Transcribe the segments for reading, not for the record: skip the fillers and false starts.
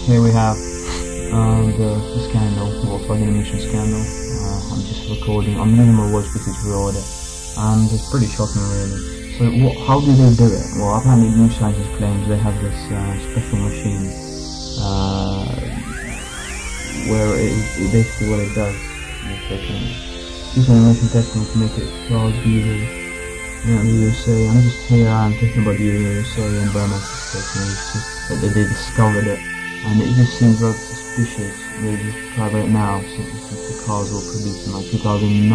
here we have the scandal, Volkswagen emission scandal. I'm just recording. I'm using my watch because to record it, and it's pretty shocking, really. So, how do they do it? Well, apparently, new scientists claims they have this special machine where it basically what it does is they can do some emission testing to make it cars diesel. The USA. I'm just here. I'm talking about the USA environmental station. They discovered it, and it just seems rather suspicious. They just discovered it now, since the cars were produced in like 2009,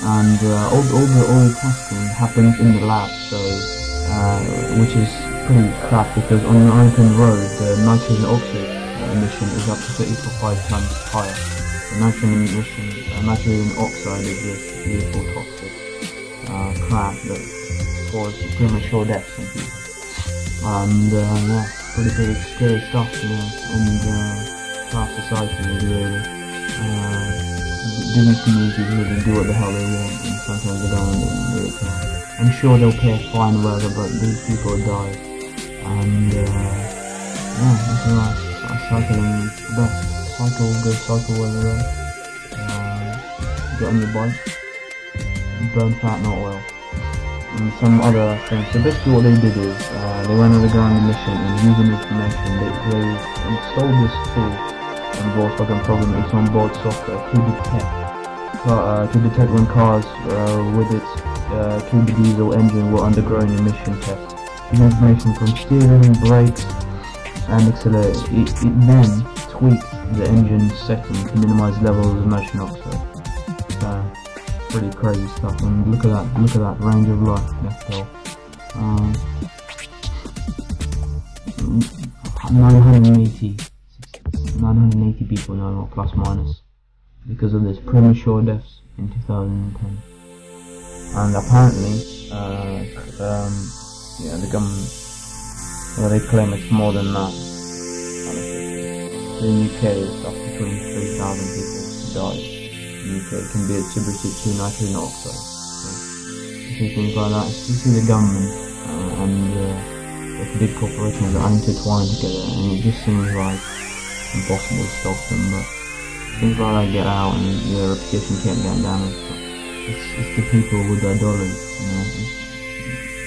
and all the testing happens in the lab. So, which is pretty crap, because on an open road, the nitrogen oxide emission is up to 35 times higher. The nitrogen oxide is this lethal toxic crap that causes premature deaths in people. And yeah, pretty scary stuff, and our society is really different communities really do what the hell they want, and sometimes they don't really care. I'm sure they'll pay a fine or whatever, but these people die, and yeah, that's alright. Cycling is the best. Go cycle where you're at. Get on your bike, burn fat, not oil, and some other things. So basically what they did is, they went on the ground mission, and using information, they installed this tool on the Volkswagen program. It's on board software to detect when cars with its turbo diesel engine were undergoing emission tests. Using information from steering, brakes, and accelerator, it then tweaks the engine setting to minimize levels of nitrogen oxide. So, pretty crazy stuff. And look at that range of life left off. 980 people now, plus minus, because of this premature deaths in 2010. And apparently, yeah, the government, well, they claim it's more than that. In the UK, it's up to 23,000 people died. In the UK, it can be attributed to nitrogen oxide. So, things like that. You see the government and the big corporations are intertwined together, and it just seems like impossible to stop them. But things like that get out, and your reputation can't get damaged. But it's the people with their dollars.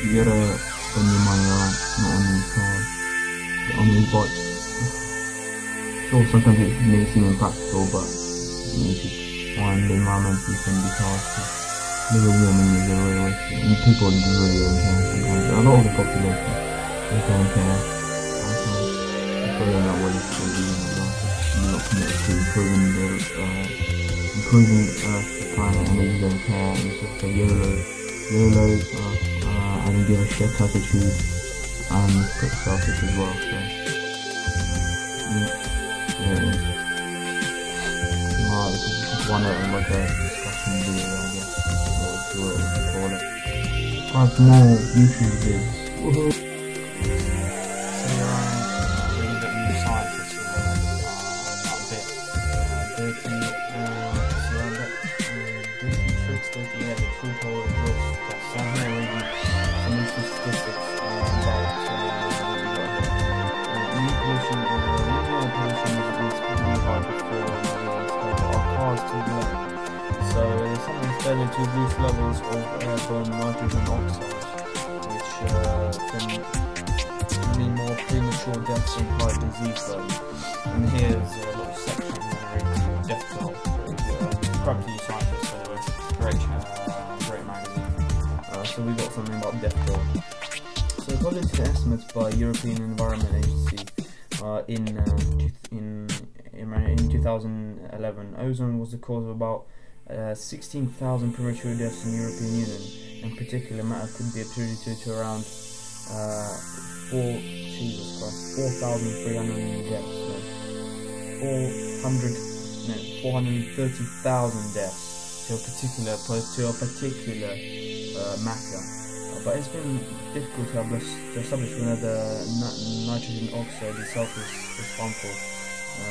You gotta spend your money right, not on these cars, on these bikes. Sure, sometimes it may seem impractical, but you should find the environmentally friendly cars. Global warming is a real issue, and people really don't care sometimes. A lot of the population, they don't care. I feel that way for the not committed to improving the planet, and they just don't care. It's just a YOLO, I don't give a shit attitude, and pretty selfish as well. So, yeah. This is just one of like a discussion video, I guess, or what you call it. 5 more YouTube vids. Woohoo! So really bit new scientists a bit dirty, dirty tricks, the truth or the so I'm here reading some interesting statistics about new pollution, regional pollution is pretty high before our cars to the so there's something failure to reduce levels of airborne nitrogen oxide, which can mean more premature deaths and high disease load. And here's a little section related to death toll. Subscribe to you scientists, anyway. Great magazine. So we got something about death toll. So according to the estimates by European Environment Agency, in 2011, ozone was the cause of about 16,000 premature deaths in the European Union. In particular, matter could be attributed to around 4,300 deaths, 430,000 deaths to a particular matter. But it's been difficult to establish whether nitrogen oxide itself is harmful.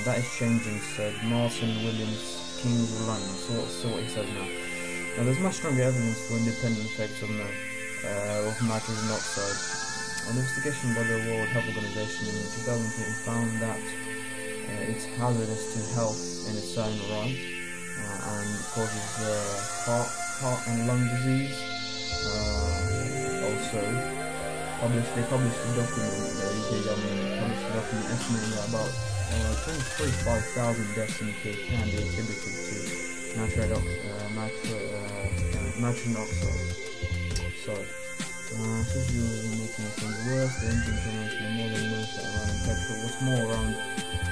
That is changing, said Martin Williams, Kings of London. So what he says now. Now there's much stronger evidence for independent effects of nitrogen oxide. An investigation by the World Health Organization in 2010 found that it's hazardous to health in its own right and causes heart and lung disease. Also, they published a document, the UK government published a document estimating that about 25,000 deaths in the UK can be attributed to nitrogen oxide. So, since you were making things worse, the engine turned to more than most around petrol. What's more around?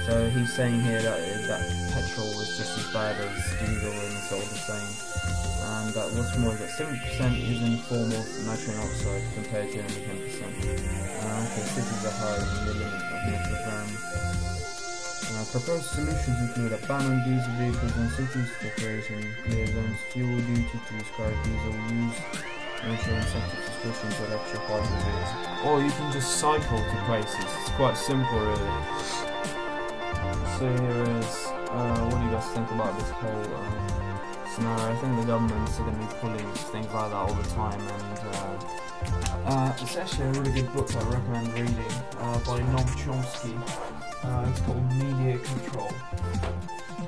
So he's saying here that petrol is just as bad as diesel and it's all the same. And that what's more is that 70% is in the form of nitrogen oxide compared to only 10%. Okay, cities are higher than the limit of microgram. Proposed solutions include a ban on diesel vehicles in cities for creating clear zones, fuel duty to discourage diesel use, nature incentive subscription to electric hybrids. Or you can just cycle to places. It's quite simple, really. So here is what do you guys think about this whole scenario? I think the governments are going to be pulling things like that all the time, and it's actually a really good book I recommend reading by Noam Chomsky. It's called Media Control.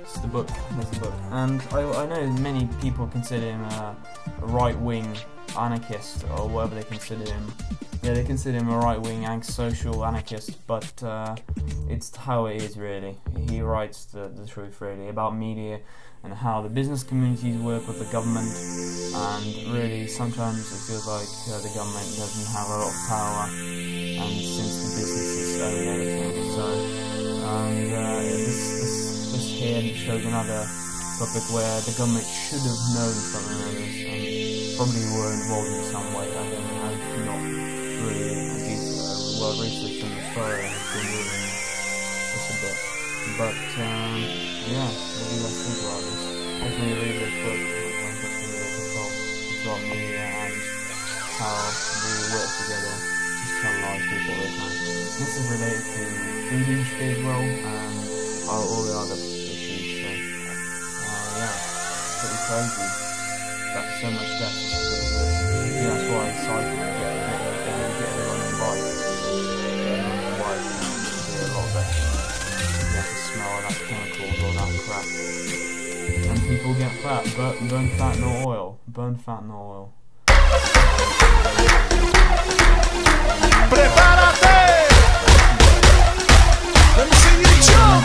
It's the book. That's the book. And I know many people consider him a right-wing anarchist, or whatever they consider him. Yeah, they consider him a right-wing social anarchist, but it's how it is, really. He writes the truth, really, about media and how the business communities work with the government, and really sometimes it feels like the government doesn't have a lot of power, and since the businesses own everything. So, this here shows another topic where the government should have known something like this, and probably were involved in some way. I don't know, I'm not really well researched on the story, and been reading this a bit. But yeah, what do you guys think about this? Definitely read this book. It's about media and how they work together to terrorize people all the time. This is related to food industry as well, and all the other issues. So yeah, pretty crazy. That's so much death. Yeah, that's why I cycle to get everyone on bike. It'd be a lot better. You have to smell all that chemicals, all that crap. And people get fat. Burn fat, no oil. Burn fat, no oil. Prepárate! Let me see you jump!